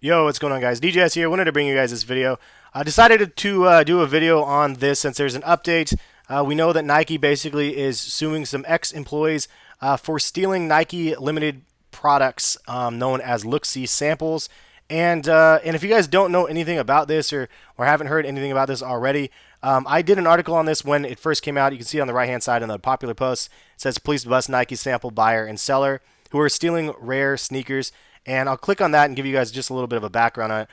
Yo, what's going on, guys? DJS here. Wanted to bring you guys this video. I decided to do a video on this since there's an update. We know that Nike basically is suing some ex-employees for stealing Nike limited products known as look-see samples. And if you guys don't know anything about this or haven't heard anything about this already, I did an article on this when it first came out. You can see it on the right-hand side in the popular post. It says, "Police bust Nike sample buyer and seller who are stealing rare sneakers." And I'll click on that and give you guys just a little bit of a background on it.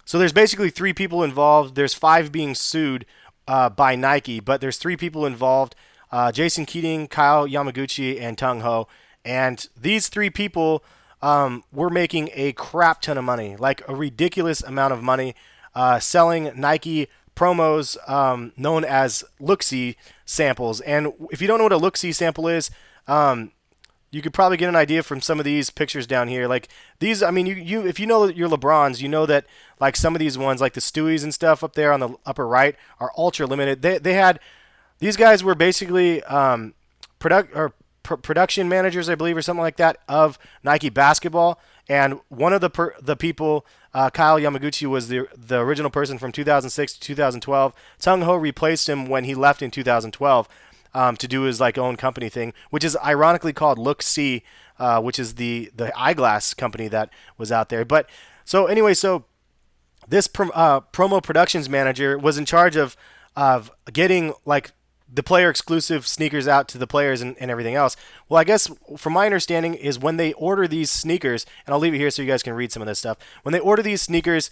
So there's basically 3 people involved. There's 5 being sued by Nike, but there's 3 people involved: Jason Keating, Kyle Yamaguchi, and TUNG Ho. And these 3 people were making a crap ton of money, like a ridiculous amount of money, selling Nike promos known as look-see samples. And if you don't know what a look-see sample is, you could probably get an idea from some of these pictures down here. Like these, I mean, you if you know your LeBrons, you know that like some of these ones, like the Stewies and stuff up there on the upper right, are ultra limited. They had, these guys were basically production managers, I believe, or something like that, of Nike basketball. And one of the people, Kyle Yamaguchi, was the original person from 2006 to 2012. TUNG Ho replaced him when he left in 2012. To do his like own company thing, which is ironically called Look See, which is the eyeglass company that was out there. But so anyway, so this promo productions manager was in charge of getting like the player exclusive sneakers out to the players and everything else. Well, I guess from my understanding is when they order these sneakers, and I'll leave it here so you guys can read some of this stuff. When they order these sneakers,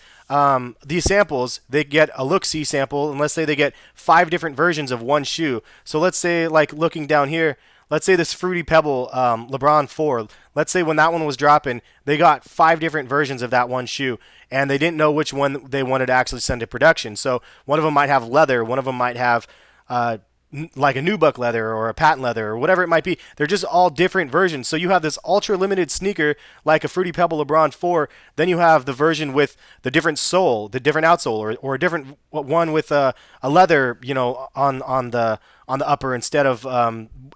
these samples, they get a look-see sample, and let's say they get 5 different versions of one shoe. So let's say, like looking down here, let's say this Fruity Pebble LeBron 4. Let's say when that one was dropping, they got 5 different versions of that one shoe, and they didn't know which one they wanted to actually send to production. So one of them might have leather, one of them might have like a nubuck leather or a patent leather or whatever it might be. They're just all different versions. So you have this ultra limited sneaker like a Fruity Pebble LeBron 4. Then you have the version with the different sole, the different outsole, or a different one with a leather, you know, on the upper instead of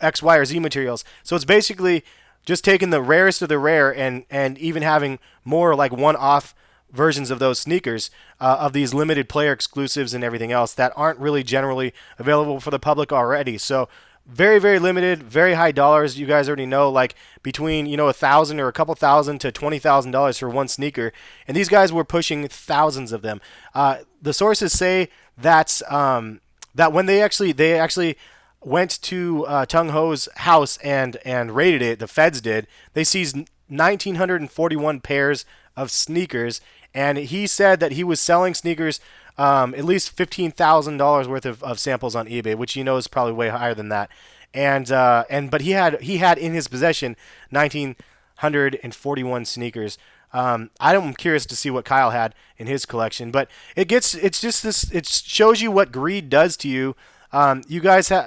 X, Y, or Z materials. So it's basically just taking the rarest of the rare and even having more like one-off versions of those sneakers, of these limited player exclusives and everything else that aren't really generally available for the public already. So very, very limited, very high dollars. You guys already know, like between, you know, $1,000 or a couple thousand to $20,000 for one sneaker. And these guys were pushing thousands of them. The sources say that that when they actually went to TUNG Ho's house and raided it, the feds did, they seized 1,941 pairs of sneakers. And he said that he was selling sneakers, at least $15,000 worth of samples on eBay, which you know is probably way higher than that. But he had in his possession 1,941 sneakers. I'm curious to see what Kyle had in his collection, but it's just this. It shows you what greed does to you. You guys it's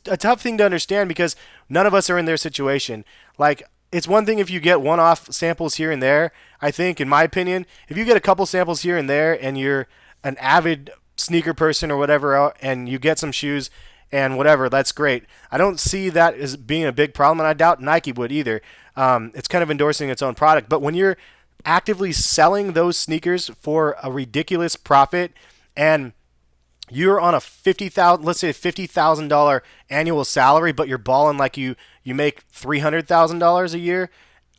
a tough thing to understand because none of us are in their situation. Like, it's one thing if you get one-off samples here and there. I think, in my opinion, if you get a couple samples here and there and you're an avid sneaker person or whatever, and you get some shoes and whatever, that's great. I don't see that as being a big problem, and I doubt Nike would either. It's kind of endorsing its own product. But when you're actively selling those sneakers for a ridiculous profit, and you're on a let's say $50,000 annual salary, but you're balling like you make $300,000 a year,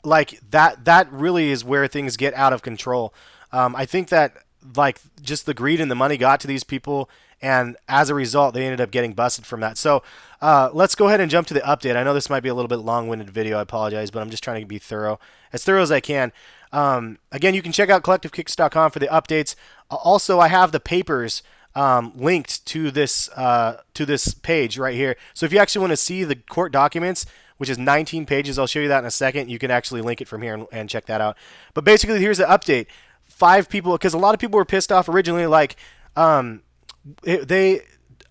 like that really is where things get out of control. I think that like just the greed and the money got to these people, and as a result, they ended up getting busted from that. So let's go ahead and jump to the update. I know this might be a little bit long-winded video. I apologize, but I'm just trying to be as thorough as I can. Again, you can check out collectivekicks.com for the updates. Also, I have the papers linked to this page right here. So if you actually want to see the court documents, which is 19 pages, I'll show you that in a second. You can actually link it from here and check that out. But basically, here's the update. 5 people, because a lot of people were pissed off originally, like Tung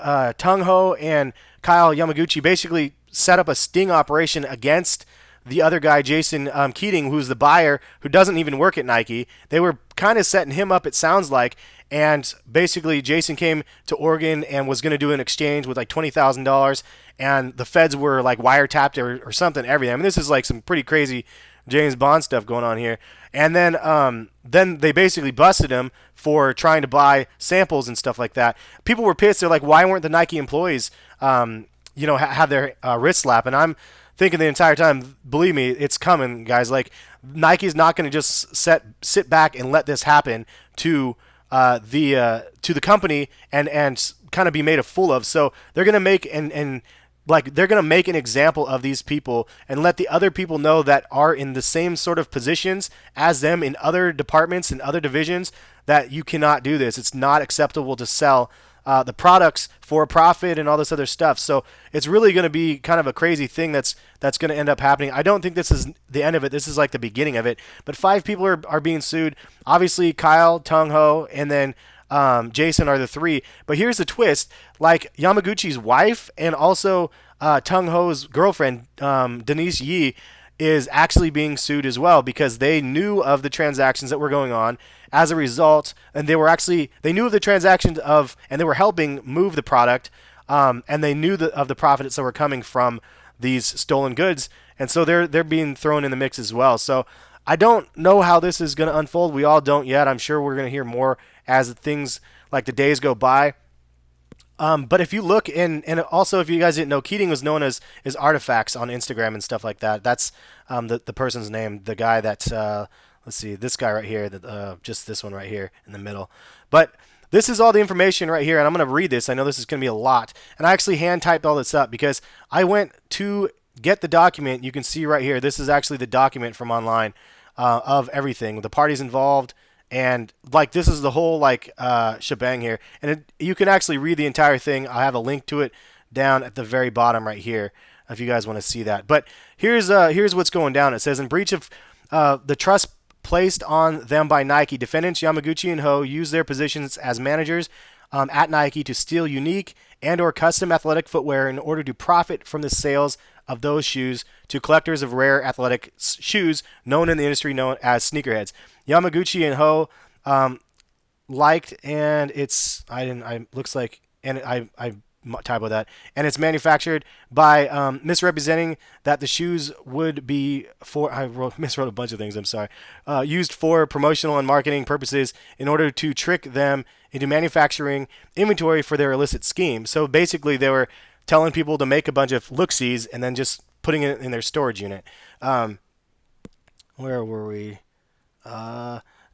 Ho and Kyle Yamaguchi basically set up a sting operation against the other guy, Jason Keating, who's the buyer, who doesn't even work at Nike. They were kind of setting him up, it sounds like, and basically Jason came to Oregon and was going to do an exchange with like $20,000, and the feds were like wiretapped or something, everything. I mean, this is like some pretty crazy James Bond stuff going on here. And then they basically busted him for trying to buy samples and stuff like that. People were pissed. They're like, why weren't the Nike employees, have their wrist slap? And I'm thinking the entire time, believe me, it's coming, guys. Like, Nike's not going to just sit back and let this happen to the company and kind of be made a fool of. So they're going to make they're going to make an example of these people and let the other people know that are in the same sort of positions as them in other departments and other divisions that you cannot do this. It's not acceptable to sell the products for a profit and all this other stuff. So it's really going to be kind of a crazy thing that's going to end up happening. I don't think this is the end of it. This is like the beginning of it. But 5 people are being sued. Obviously, Kyle, Tung Ho, and then Jason are the 3. But here's the twist. Like, Yamaguchi's wife and also Tung Ho's girlfriend, DENISE Yee, is actually being sued as well because they knew of the transactions that were going on as a result, and they knew of the transactions and they were helping move the product, and they knew of the profits that were coming from these stolen goods, and so they're being thrown in the mix as well. So I don't know how this is going to unfold. We all don't yet. I'm sure we're going to hear more as things like the days go by. But if you look and also if you guys didn't know, Keating was known as Artifacts on Instagram and stuff like that. That's the person's name, the guy that let's see, this guy right here, just this one right here in the middle. But this is all the information right here, and I'm going to read this. I know this is going to be a lot, and I actually hand typed all this up because I went to get the document. You can see right here. This is actually the document from online of everything, the parties involved. And like this is the whole shebang here, and you can actually read the entire thing. I have a link to it down at the very bottom right here if you guys want to see that. But here's what's going down. It says, in breach of the trust placed on them by Nike, defendants Yamaguchi and Ho used their positions as managers at Nike to steal unique and/or custom athletic footwear in order to profit from the sales of those shoes to collectors of rare athletic shoes known in the industry known as sneakerheads. Yamaguchi and Ho liked, and looks like, and I typo that, and it's manufactured by misrepresenting that the shoes would be for, miswrote a bunch of things, I'm sorry, used for promotional and marketing purposes in order to trick them into manufacturing inventory for their illicit scheme. So basically they were telling people to make a bunch of look-sees and then just putting it in their storage unit. Where were we?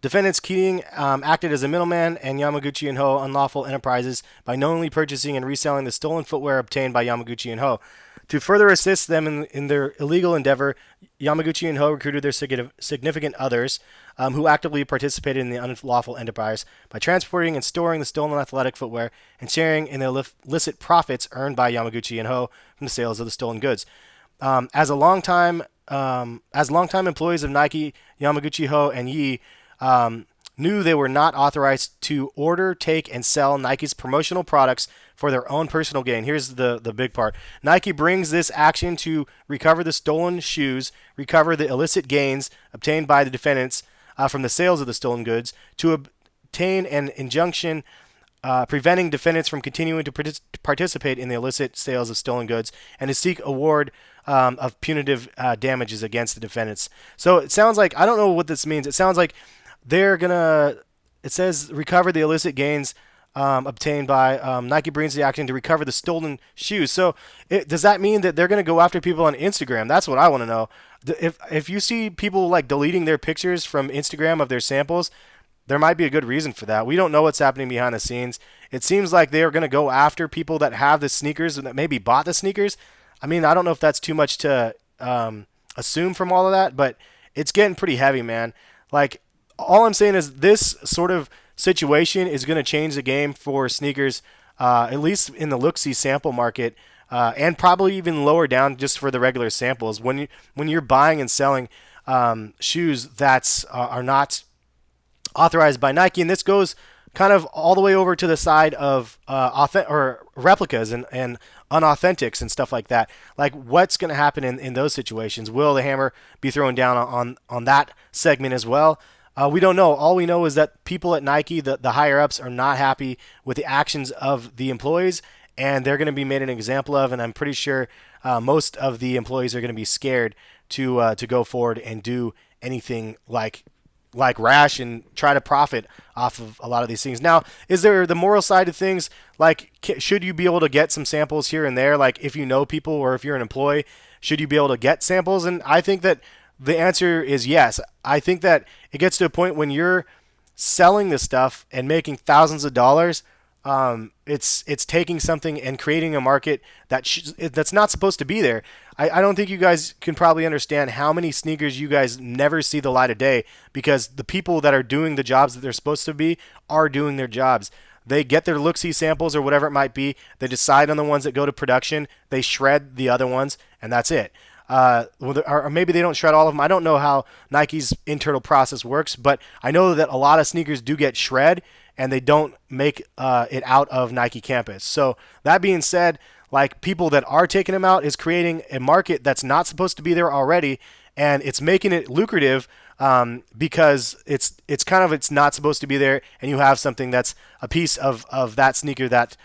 Defendants Keating acted as a middleman, and Yamaguchi and Ho unlawful enterprises by knowingly purchasing and reselling the stolen footwear obtained by Yamaguchi and Ho. To further assist them in their illegal endeavor, Yamaguchi and Ho recruited their significant others who actively participated in the unlawful enterprise by transporting and storing the stolen athletic footwear and sharing in the illicit profits earned by Yamaguchi and Ho from the sales of the stolen goods. As longtime employees of Nike, Yamaguchi, Ho, and Yee knew they were not authorized to order, take, and sell Nike's promotional products for their own personal gain. Here's the big part. Nike brings this action to recover the stolen shoes, recover the illicit gains obtained by the defendants from the sales of the stolen goods, to obtain an injunction preventing defendants from continuing to participate in the illicit sales of stolen goods, and to seek award of punitive damages against the defendants. So it sounds like, I don't know what this means. It sounds like they're gonna, it says recover the illicit gains obtained by Nike brings the action to recover the stolen shoes. So does that mean that they're gonna go after people on Instagram? That's what I want to know. If you see people like deleting their pictures from Instagram of their samples, there might be a good reason for that. We don't know what's happening behind the scenes. It seems like they are going to go after people that have the sneakers and that maybe bought the sneakers. I mean, I don't know if that's too much to assume from all of that, but it's getting pretty heavy, man. Like, all I'm saying is this sort of situation is going to change the game for sneakers, at least in the look-see sample market, and probably even lower down just for the regular samples. When you're buying and selling shoes that are not authorized by Nike, and this goes kind of all the way over to the side of replicas and unauthentics and stuff like that. Like, what's going to happen in those situations? Will the hammer be thrown down on that segment as well? We don't know. All we know is that people at Nike, the higher ups, are not happy with the actions of the employees, and they're going to be made an example of, and I'm pretty sure most of the employees are going to be scared to go forward and do anything like rash and try to profit off of a lot of these things. Now, is there the moral side of things? Like, should you be able to get some samples here and there? Like, if you know people or if you're an employee, should you be able to get samples? And I think that the answer is yes. I think that it gets to a point when you're selling this stuff and making thousands of dollars. It's taking something and creating a market that's not supposed to be there. I don't think you guys can probably understand how many sneakers you guys never see the light of day because the people that are doing the jobs that they're supposed to be are doing their jobs. They get their look-see samples or whatever it might be. They decide on the ones that go to production. They shred the other ones, and that's it. Or maybe they don't shred all of them. I don't know how Nike's internal process works, but I know that a lot of sneakers do get shred, and they don't make it out of Nike campus. So that being said, like people that are taking them out is creating a market that's not supposed to be there already, and it's making it lucrative because it's not supposed to be there, and you have something that's a piece of that sneaker that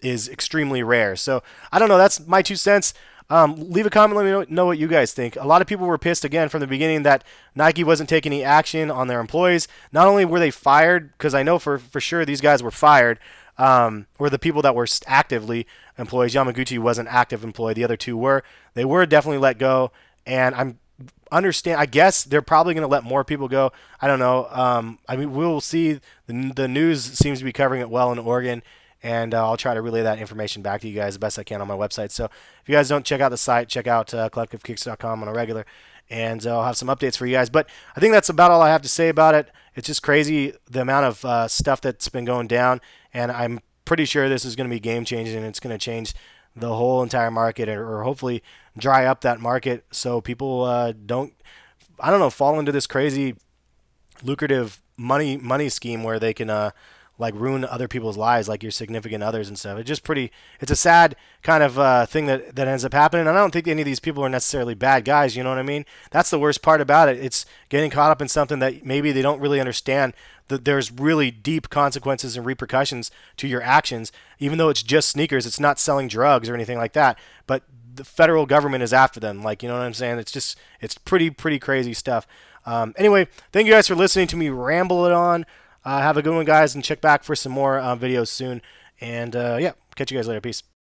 is extremely rare. So I don't know. That's my 2 cents. Leave a comment. Let me know what you guys think. A lot of people were pissed again from the beginning that Nike wasn't taking any action on their employees. Not only were they fired, because I know for sure these guys were fired, were the people that were actively employees. Yamaguchi was an active employee. The other two were. They were definitely let go, and I guess they're probably going to let more people go. I don't know. I mean, we'll see. The news seems to be covering it well in Oregon. And I'll try to relay that information back to you guys the best I can on my website. So if you guys don't check out the site, check out collectivekicks.com on a regular, and I'll have some updates for you guys. But I think that's about all I have to say about it. It's just crazy the amount of stuff that's been going down, and I'm pretty sure this is going to be game-changing, and it's going to change the whole entire market or hopefully dry up that market so people don't, I don't know, fall into this crazy lucrative money scheme where they can like ruin other people's lives, like your significant others and stuff. It's a sad kind of thing that ends up happening. And I don't think any of these people are necessarily bad guys. You know what I mean? That's the worst part about it. It's getting caught up in something that maybe they don't really understand, that there's really deep consequences and repercussions to your actions. Even though it's just sneakers, it's not selling drugs or anything like that. But the federal government is after them. Like, you know what I'm saying? It's pretty crazy stuff. Anyway, thank you guys for listening to me ramble it on. Have a good one, guys, and check back for some more videos soon. And, yeah, catch you guys later. Peace.